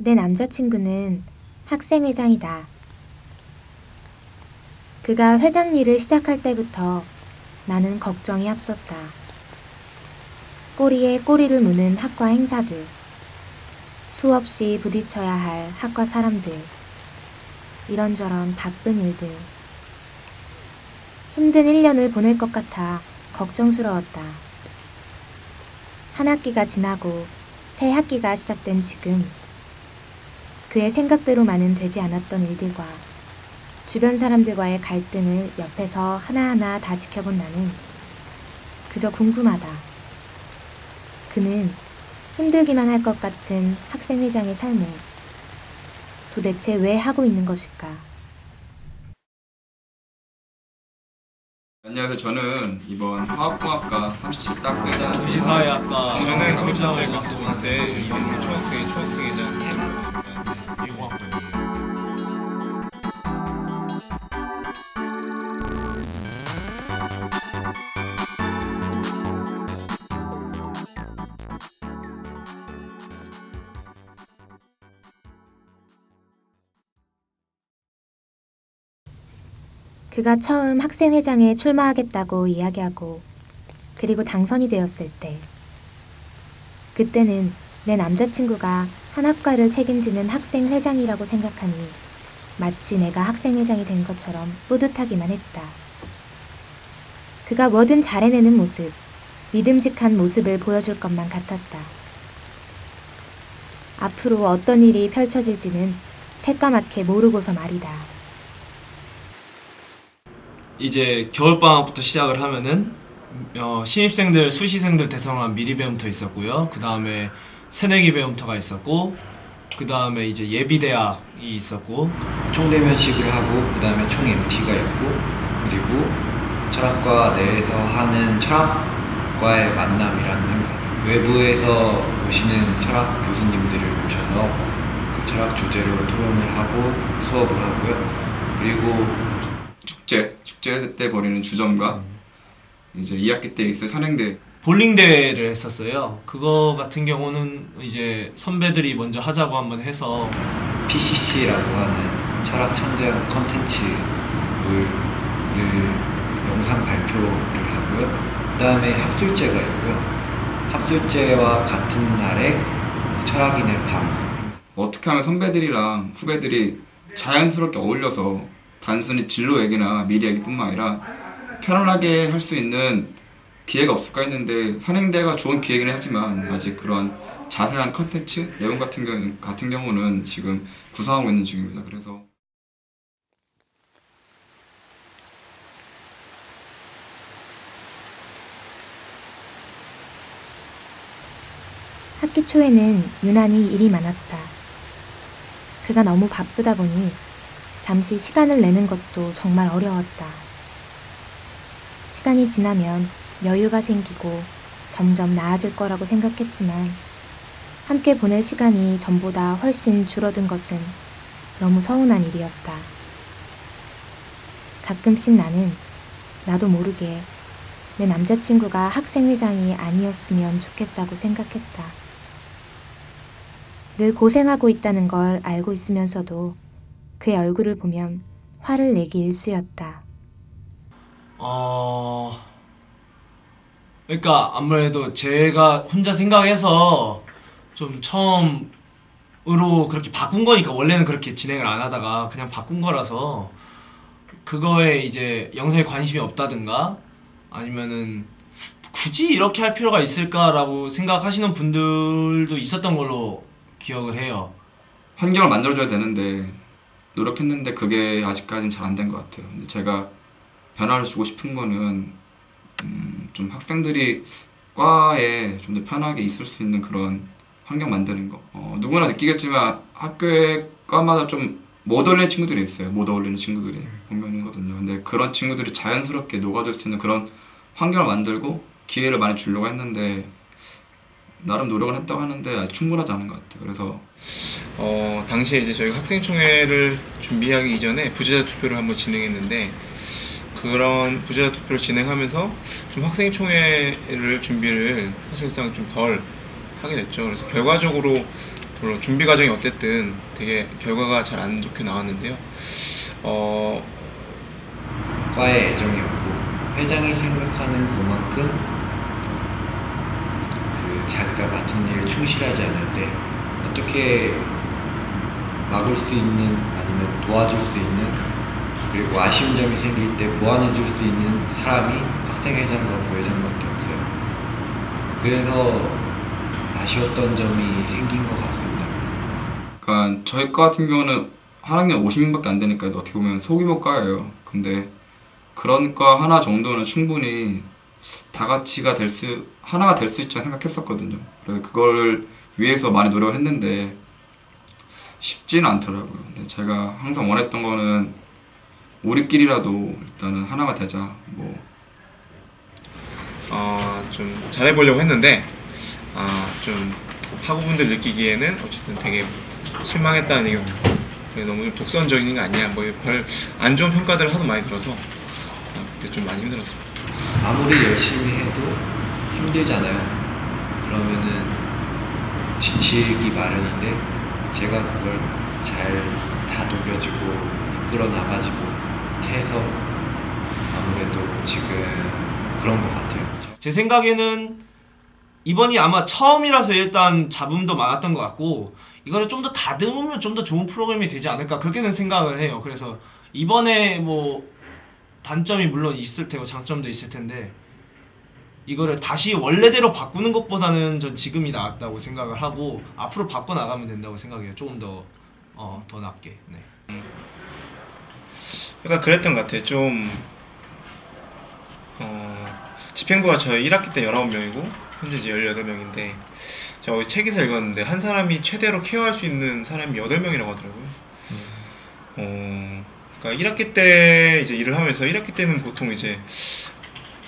내 남자친구는 학생회장이다. 그가 회장 일을 시작할 때부터 나는 걱정이 앞섰다. 꼬리에 꼬리를 무는 학과 행사들, 수없이 부딪혀야 할 학과 사람들, 이런저런 바쁜 일들. 힘든 1년을 보낼 것 같아 걱정스러웠다. 한 학기가 지나고 새 학기가 시작된 지금, 그의 생각대로만은 되지 않았던 일들과 주변 사람들과의 갈등을 옆에서 하나하나 다 지켜본 나는 그저 궁금하다. 그는 힘들기만 할 것 같은 학생회장의 삶을 도대체 왜 하고 있는 것일까? 안녕하세요. 저는 이번 화학공학과 37딱 회장 도시사회학과 저는 정장을 맡고 있는데 이번에 초학생회장 이공학번이에요. 그가 처음 학생회장에 출마하겠다고 이야기하고 그리고 당선이 되었을 때, 그때는 내 남자친구가 한 학과를 책임지는 학생회장이라고 생각하니 마치 내가 학생회장이 된 것처럼 뿌듯하기만 했다. 그가 뭐든 잘해내는 모습, 믿음직한 모습을 보여줄 것만 같았다. 앞으로 어떤 일이 펼쳐질지는 새까맣게 모르고서 말이다. 이제 겨울방학부터 시작을 하면은 신입생들, 수시생들 대상으로 미리 배움터 있었고요. 그 다음에 새내기 배움터가 있었고, 그 다음에 이제 예비대학이 있었고, 총대면식을 하고 그 다음에 총 MT가 있고, 그리고 철학과 내에서 하는 철학과의 만남이라는 행사, 외부에서 오시는 철학 교수님들을 모셔서 그 철학 주제로 토론을 하고 수업을 하고요. 그리고 축제 때 벌이는 주점과 이제 2학기 때 있을 선행대 볼링 대회를 했었어요. 그거 같은 경우는 이제 선배들이 먼저 하자고 한번 해서 PCC라고 하는 철학 창작 컨텐츠를 영상 발표를 하고요. 그 다음에 학술제가 있고요. 학술제와 같은 날에 철학인의 밤. 어떻게 하면 선배들이랑 후배들이 자연스럽게 어울려서 단순히 진로 얘기나 미래 얘기뿐만 아니라 편안하게 할 수 있는 기회가 없을까 했는데, 선행대가 좋은 기회긴 하지만 아직 그런 자세한 컨텐츠, 내용 같은 경우는 지금 구상하고 있는 중입니다. 그래서 학기 초에는 유난히 일이 많았다. 그가 너무 바쁘다 보니 잠시 시간을 내는 것도 정말 어려웠다. 시간이 지나면 여유가 생기고 점점 나아질 거라고 생각했지만 함께 보낼 시간이 전보다 훨씬 줄어든 것은 너무 서운한 일이었다. 가끔씩 나는 나도 모르게 내 남자친구가 학생회장이 아니었으면 좋겠다고 생각했다. 늘 고생하고 있다는 걸 알고 있으면서도 그의 얼굴을 보면 화를 내기 일쑤였다. 그러니까 아무래도 제가 혼자 생각해서 좀 처음으로 그렇게 바꾼 거니까, 원래는 그렇게 진행을 안 하다가 그냥 바꾼 거라서 그거에 이제 영상에 관심이 없다든가 아니면은 굳이 이렇게 할 필요가 있을까라고 생각하시는 분들도 있었던 걸로 기억을 해요. 환경을 만들어줘야 되는데 노력했는데 그게 아직까지는 잘 안 된 것 같아요. 근데 제가 변화를 주고 싶은 거는 좀 학생들이 과에 좀 더 편하게 있을 수 있는 그런 환경 만드는 거. 누구나 느끼겠지만 학교에 과마다 좀 못 어울리는 친구들이 있어요. 못 어울리는 친구들이 보면은거든요. 근데 그런 친구들이 자연스럽게 녹아들 수 있는 그런 환경을 만들고 기회를 많이 주려고 했는데, 나름 노력을 했다고 하는데 충분하지 않은 것 같아요. 그래서 당시에 이제 저희가 학생총회를 준비하기 이전에 부재자 투표를 한번 진행했는데, 그런 부재자 투표를 진행하면서 좀 학생총회를 준비를 사실상 좀 덜 하게 됐죠. 그래서 결과적으로 물론 준비 과정이 어쨌든 되게 결과가 잘 안 좋게 나왔는데요. 과에 애정이 없고 회장이 생각하는 그만큼 자기가 맡은 일을 충실하지 않을 때 어떻게 막을 수 있는 아니면 도와줄 수 있는 그리고 아쉬운 점이 생길 때 보완해줄 수 있는 사람이 학생회장과 부회장밖에 없어요. 그래서 아쉬웠던 점이 생긴 것 같습니다. 그러니까 저희 과 같은 경우는 한 학년 50명밖에 안 되니까 어떻게 보면 소규모 과예요. 근데 그런 과 하나 정도는 충분히 다 같이가 하나가 될 수 있지 생각했었거든요. 그래서 그걸 위해서 많이 노력을 했는데 쉽지는 않더라고요. 근데 제가 항상 원했던 거는 우리끼리라도 일단은 하나가 되자. 좀 잘해보려고 했는데 좀 학우분들 느끼기에는 어쨌든 되게 실망했다는 얘기가 듣고 너무 좀 독선적인 거 아니야 뭐 별 안 좋은 평가들을 하도 많이 들어서 그때 좀 많이 힘들었어요. 아무리 열심히 해도 힘들잖아요. 그러면은 지치기 마련인데 제가 그걸 잘 다독여주고 이끌어 나가지고 해서 아무래도 지금 그런 것 같아요. 제 생각에는 이번이 아마 처음이라서 일단 잡음도 많았던 것 같고 이거를 좀 더 다듬으면 좀 더 좋은 프로그램이 되지 않을까 그렇게는 생각을 해요. 그래서 이번에 뭐 단점이 물론 있을 테고 장점도 있을 텐데 이거를 다시 원래대로 바꾸는 것보다는 전 지금이 나았다고 생각을 하고 앞으로 바꿔나가면 된다고 생각해요. 조금 더 낫게. 네. 약간 그랬던 것 같아요. 좀 집행부가 저희 1학기 때 19명이고 현재 이제 18명인데 제가 어디 책에서 읽었는데 한 사람이 최대로 케어할 수 있는 사람이 8명이라고 하더라고요. 그러니까 1학기 때 이제 일을 하면서 1학기 때는 보통 이제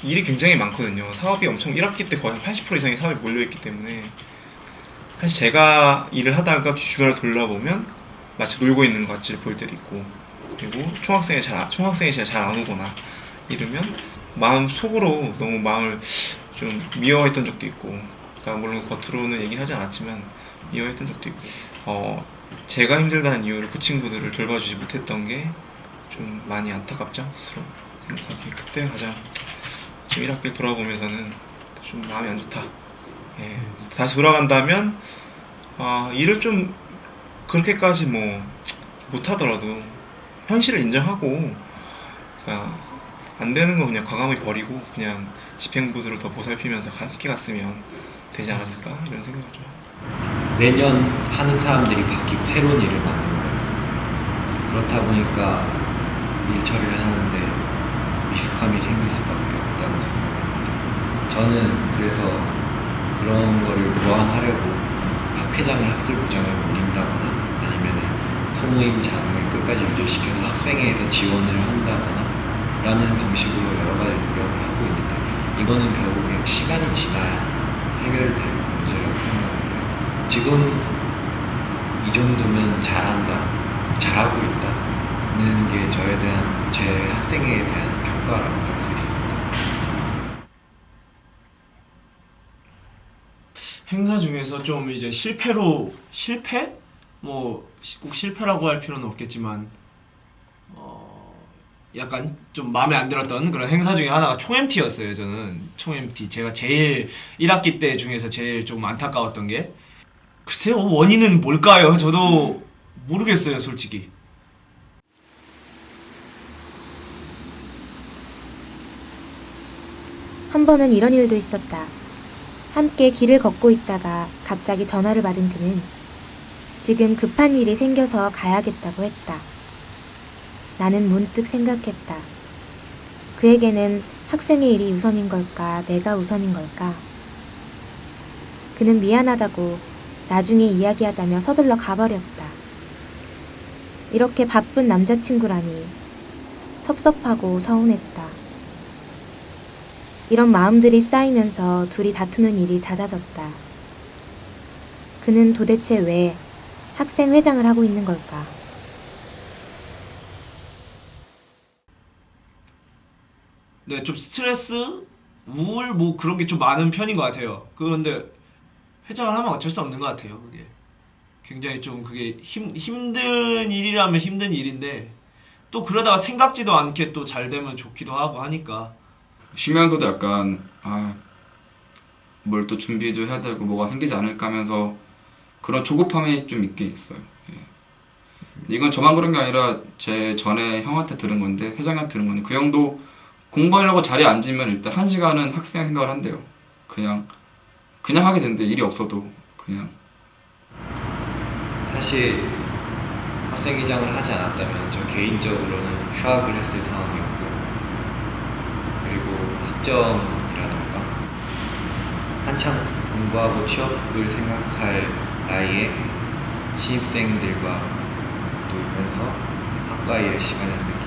일이 굉장히 많거든요. 사업이 엄청 1학기 때 거의 한 80% 이상의 사업이 몰려있기 때문에 사실 제가 일을 하다가 주변을 돌아보면 마치 놀고 있는 것 같이 보일 때도 있고 그리고 총학생이 잘 안 오거나 이러면 마음 속으로 너무 마음을 좀 미워했던 적도 있고 그러니까 물론 겉으로는 얘기는 하지 않았지만 미워했던 적도 있고 제가 힘들다는 이유로 그 친구들을 돌봐주지 못했던 게 좀 많이 안타깝죠 스스로 생각하기에 그때 가장 지금 1학기를 돌아보면서는 좀 마음이 안 좋다. 예, 다시 돌아간다면 일을 좀 그렇게까지 뭐 못하더라도 현실을 인정하고 그러니까 안 되는 거 그냥 과감히 버리고 그냥 집행부들을 더 보살피면서 함께 갔으면 되지 않았을까 이런 생각을 좀. 매년 하는 사람들이 바뀌고 새로운 일을 맡는 거예요. 그렇다 보니까 일 처리를 하는데 미숙함이 생길 수밖에 없다고 생각합니다. 저는 그래서 그런 거를 보완하려고 학회장을 학술부장을 올린다거나 아니면 소모임장을 끝까지 유지시켜서 학생회에서 지원을 한다거나 라는 방식으로 여러 가지 노력을 하고 있는데 이거는 결국에 시간이 지나야 해결될 문제라고 생각합니다. 지금 이 정도면 잘하고 있다는 게 저에 대한 제 학생회에 대한 평가라고 할 수 있습니다. 행사 중에서 좀 이제 실패? 뭐 꼭 실패라고 할 필요는 없겠지만 약간 좀 마음에 안 들었던 그런 행사 중에 하나가 총MT였어요. 저는 총MT 제가 제일 1학기 때 중에서 제일 좀 안타까웠던 게 글쎄요 원인은 뭘까요? 저도 모르겠어요 솔직히. 한 번은 이런 일도 있었다. 함께 길을 걷고 있다가 갑자기 전화를 받은 그는 지금 급한 일이 생겨서 가야겠다고 했다. 나는 문득 생각했다. 그에게는 학생의 일이 우선인 걸까, 내가 우선인 걸까? 그는 미안하다고 나중에 이야기하자며 서둘러 가버렸다. 이렇게 바쁜 남자친구라니 섭섭하고 서운했다. 이런 마음들이 쌓이면서 둘이 다투는 일이 잦아졌다. 그는 도대체 왜 학생회장을 하고 있는 걸까? 네, 좀 스트레스, 우울 뭐 그런 게 좀 많은 편인 것 같아요. 그런데 회장을 하면 어쩔 수 없는 것 같아요. 그게. 굉장히 좀 그게 힘든 일이라면 힘든 일인데 또 그러다가 생각지도 않게 또 잘 되면 좋기도 하고 하니까 쉬면서도 약간 뭘 또 준비도 해야 되고 뭐가 생기지 않을까 하면서 그런 조급함이 좀 있긴 있어요. 예. 이건 저만 그런 게 아니라 제 전에 형한테 들은 건데, 회장한테 들은 건데, 그 형도 공부하려고 자리에 앉으면 일단 1시간은 학생 생각을 한대요. 그냥 하게 된대. 일이 없어도 그냥. 사실 학생회장을 하지 않았다면 저 개인적으로는 휴학을 했을 상황이었고, 그리고 학점이라던가 한창 공부하고 취업을 생각할 나이에 신입생들과 놀면서 학과에 열심히 하는 느낌.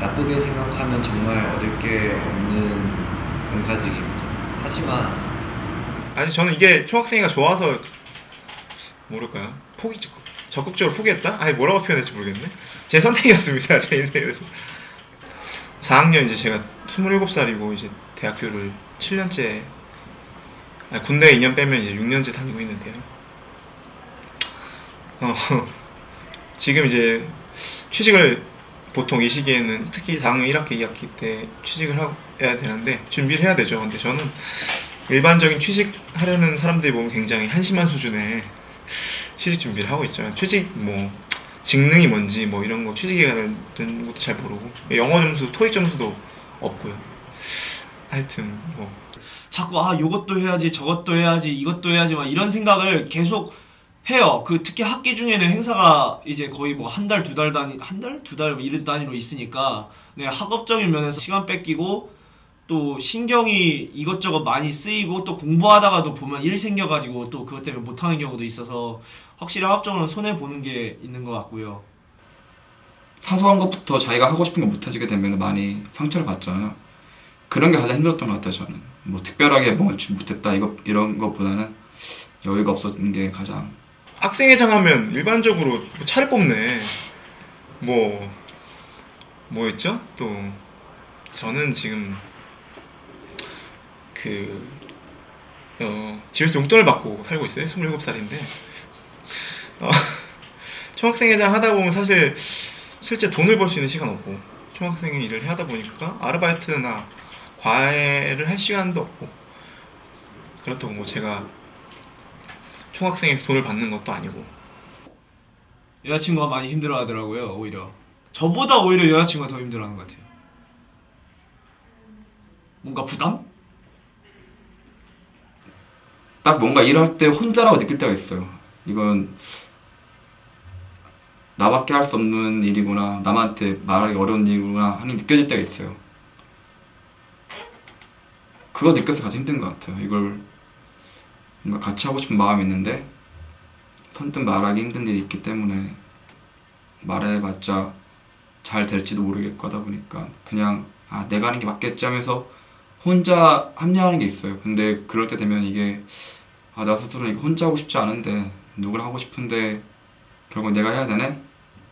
나쁘게 생각하면 정말 얻을 게 없는 공사직입니다. 하지만 아니 저는 이게 총학생회가 좋아서 모를까요? 적극적으로 포기했다? 아니 뭐라고 표현할지 모르겠네. 제 선택이었습니다. 제 인생에서. 4학년 이제 제가 27살이고 이제 대학교를 7년째, 아니 군대 2년 빼면 이제 6년째 다니고 있는데요. 지금 이제 취직을 보통 이 시기에는 특히 4학년 1학기, 2학기 때 취직을 해야 되는데 준비를 해야 되죠. 근데 저는 일반적인 취직하려는 사람들이 보면 굉장히 한심한 수준의 취직 준비를 하고 있죠. 취직 뭐 직능이 뭔지 뭐 이런 거 취직에 관련된 것도 잘 모르고 영어 점수, 토익 점수도 없고요. 하여튼 뭐 자꾸 요것도 해야지 저것도 해야지 이것도 해야지 막 이런 생각을 계속 해요. 특히 학기 중에는 행사가 이제 거의 뭐 한 달, 두 달 이런 단위로 있으니까 네, 학업적인 면에서 시간 뺏기고 또 신경이 이것저것 많이 쓰이고 또 공부하다가도 보면 일 생겨가지고 또 그것 때문에 못하는 경우도 있어서 확실히 학업적으로 손해보는 게 있는 것 같고요. 사소한 것부터 자기가 하고 싶은 거 못해지게 되면 많이 상처를 받잖아요. 그런 게 가장 힘들었던 것 같아요. 저는 뭐 특별하게 뭐 못했다 이런 것보다는 여유가 없었던 게 가장. 학생회장 하면 일반적으로 뭐 차를 뽑네. 뭐였죠? 또 저는 지금 집에서 용돈을 받고 살고 있어요. 27살인데 총학생회장 하다 보면 사실 실제 돈을 벌 수 있는 시간 없고, 총학생회 일을 하다 보니까 아르바이트나 과외를 할 시간도 없고, 그렇다고 뭐 제가 총학생회에서 돈을 받는 것도 아니고. 여자친구가 많이 힘들어 하더라고요. 오히려 저보다 오히려 여자친구가 더 힘들어 하는 것 같아요. 뭔가 부담? 딱 뭔가 일할 때 혼자라고 느낄 때가 있어요. 이건 나밖에 할 수 없는 일이구나, 남한테 말하기 어려운 일이구나 하는 게 느껴질 때가 있어요. 그거 느껴서 가장 힘든 것 같아요. 이걸 뭔가 같이 하고 싶은 마음이 있는데 선뜻 말하기 힘든 일이 있기 때문에 말해봤자 잘 될지도 모르겠고 하다 보니까 그냥 내가 하는 게 맞겠지 하면서 혼자 합리화하는 게 있어요. 근데 그럴 때 되면 이게 나 스스로는 이거 혼자 하고 싶지 않은데 누구랑 하고 싶은데 결국 내가 해야 되네?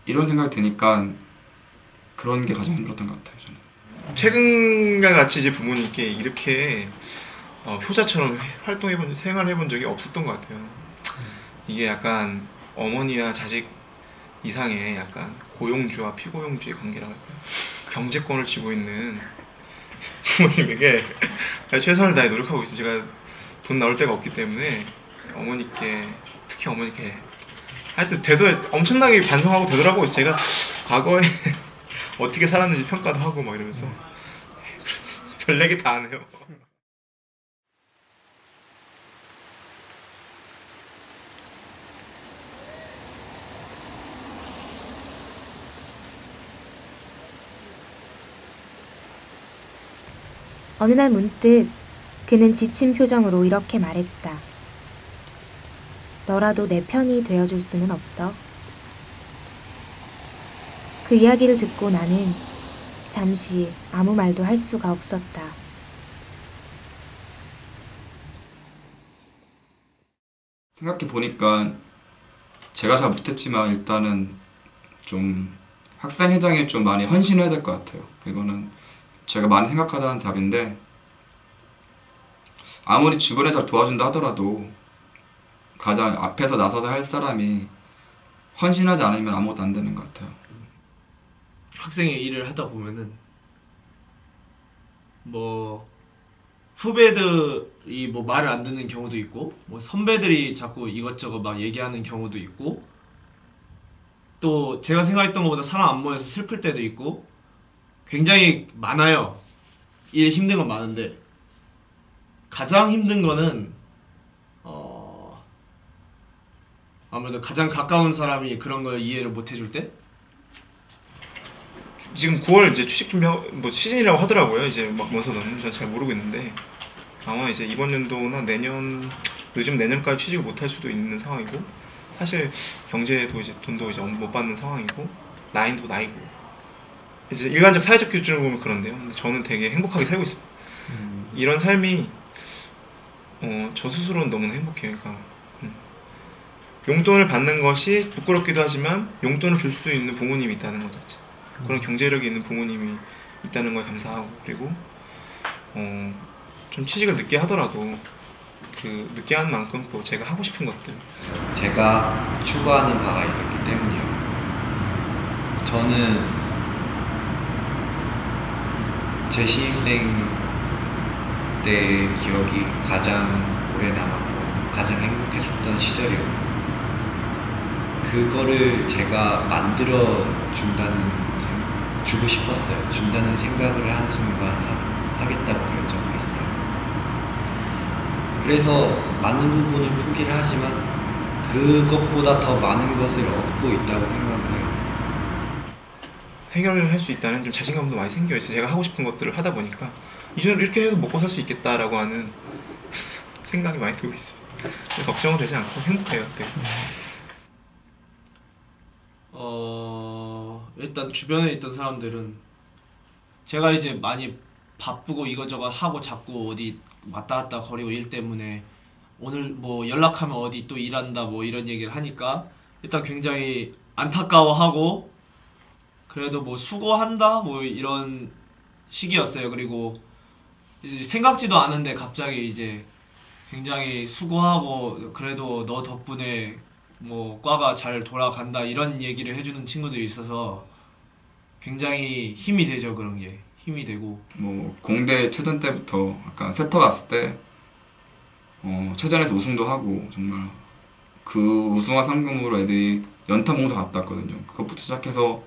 이런 생각이 드니까 그런 게 가장 힘들었던 것 같아요. 저는. 최근과 같이 이제 부모님께 이렇게 효자처럼 생활해본 적이 없었던 것 같아요. 이게 약간 어머니와 자식 이상의 약간 고용주와 피고용주의 관계라고 할까요? 경제권을 쥐고 있는 부모님에게 최선을 다해 노력하고 있습니다. 제가 돈 나올 데가 없기 때문에 특히 어머니께 하여튼 엄청나게 반성하고 되돌아보고 있어요. 제가 과거에 어떻게 살았는지 평가도 하고 막 이러면서 별얘기 다 하네요. 어느 날 문득 그는 지친 표정으로 이렇게 말했다. 너라도 내 편이 되어줄 수는 없어? 그 이야기를 듣고 나는 잠시 아무 말도 할 수가 없었다. 생각해 보니까 제가 잘 못했지만 일단은 좀 학생회장에 좀 많이 헌신해야 될 것 같아요. 이거는 제가 많이 생각하다는 답인데, 아무리 주변에 잘 도와준다 하더라도 가장 앞에서 나서서 할 사람이 헌신하지 않으면 아무것도 안 되는 것 같아요. 학생의 일을 하다 보면은 뭐 후배들이 뭐 말을 안 듣는 경우도 있고 뭐 선배들이 자꾸 이것저것 막 얘기하는 경우도 있고 또 제가 생각했던 것보다 사람 안 모여서 슬플 때도 있고 굉장히 많아요. 일 힘든 건 많은데 가장 힘든 거는 아무래도 가장 가까운 사람이 그런 걸 이해를 못 해줄 때? 지금 9월 이제 취직 준비 뭐 시즌이라고 하더라고요. 이제 막 원서는 전 잘 모르고 있는데 아마 이제 이번 연도나 내년 늦으면 내년까지 취직을 못 할 수도 있는 상황이고 사실 경제도 이제 돈도 이제 못 받는 상황이고 나이도 나이고 이제 일반적 사회적 기준으로 보면 그런데요. 근데 저는 되게 행복하게 살고 있어요. 이런 삶이 저 스스로는 너무나 행복해요. 그러니까 용돈을 받는 것이 부끄럽기도 하지만 용돈을 줄 수 있는 부모님이 있다는 것 자체. 그런 경제력이 있는 부모님이 있다는 거에 감사하고 그리고 좀 취직을 늦게 하더라도 그 늦게 한 만큼 또 제가 하고 싶은 것들 제가 추구하는 바가 있었기 때문이요. 저는 제 신입생 때의 기억이 가장 오래 남았고 가장 행복했었던 시절이었고 그거를 제가 만들어 주고 싶었어요. 준다는 생각을 한 순간 하겠다고 결정했어요. 그래서 많은 부분을 포기를 하지만 그것보다 더 많은 것을 얻고 있다고 생각을 해요. 해결을 할 수 있다는 좀 자신감도 많이 생겨요. 제가 하고 싶은 것들을 하다 보니까 이제 이렇게 해서 먹고 살 수 있겠다라고 하는 생각이 많이 들고 있어요. 걱정은 되지 않고 행복해요. 네. 일단 주변에 있던 사람들은 제가 이제 많이 바쁘고 이것저것 하고 자꾸 어디 왔다 갔다 거리고 일 때문에 오늘 뭐 연락하면 어디 또 일한다 뭐 이런 얘기를 하니까 일단 굉장히 안타까워하고 그래도 뭐 수고한다 뭐 이런 시기였어요. 그리고 이제 생각지도 않은데 갑자기 이제 굉장히 수고하고 그래도 너 덕분에 뭐 과가 잘 돌아간다 이런 얘기를 해주는 친구들이 있어서 굉장히 힘이 되죠. 그런 게 힘이 되고 뭐 공대 체전 때부터 약간 세터 갔을 때 체전에서 우승도 하고 정말 그 우승한 상금으로 애들이 연탄 봉사 갔다 왔거든요. 그것부터 시작해서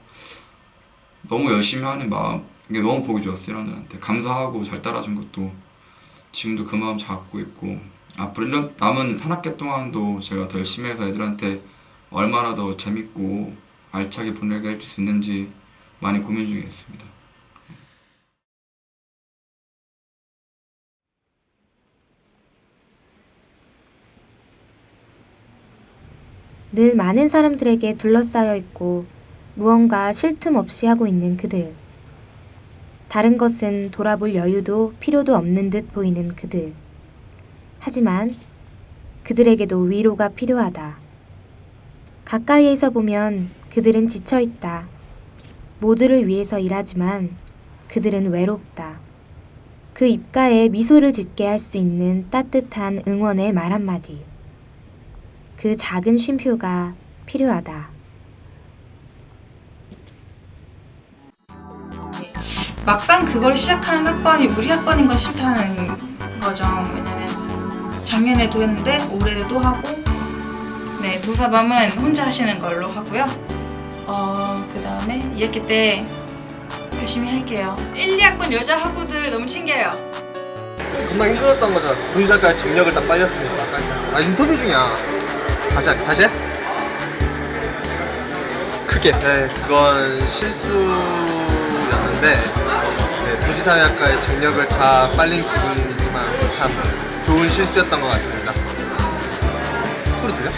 너무 열심히 하는 마음 이게 너무 보기 좋았어요. 이런한테 감사하고 잘 따라준 것도 지금도 그 마음 잘 갖고 있고 앞으로 1년 남은 한 학기 동안도 제가 더 열심히 해서 애들한테 얼마나 더 재밌고 알차게 보내게 해줄 수 있는지 많이 고민 중에 있습니다. 늘 많은 사람들에게 둘러싸여 있고 무언가 쉴 틈 없이 하고 있는 그들. 다른 것은 돌아볼 여유도 필요도 없는 듯 보이는 그들. 하지만 그들에게도 위로가 필요하다. 가까이에서 보면 그들은 지쳐있다. 모두를 위해서 일하지만 그들은 외롭다. 그 입가에 미소를 짓게 할 수 있는 따뜻한 응원의 말 한마디. 그 작은 쉼표가 필요하다. 막상 그걸 시작하는 학번이 우리 학번인 건 싫다는 거죠. 왜냐면 작년에도 했는데 올해도 또 하고 네, 도사밤은 혼자 하시는 걸로 하고요. 그 다음에 2학기 때 열심히 할게요. 1, 2학번 여자 학우들 너무 챙겨요. 금방 힘들었던 거죠. 도시작가 정력을 딱 빨렸으니까. 아 인터뷰 중이야. 다시 해? 크게. 네, 그건 실수였는데 네, 도시사회학과의 정력을 다 빨린 기분이지만 참 좋은 실수였던 것 같습니다. 소리 들려?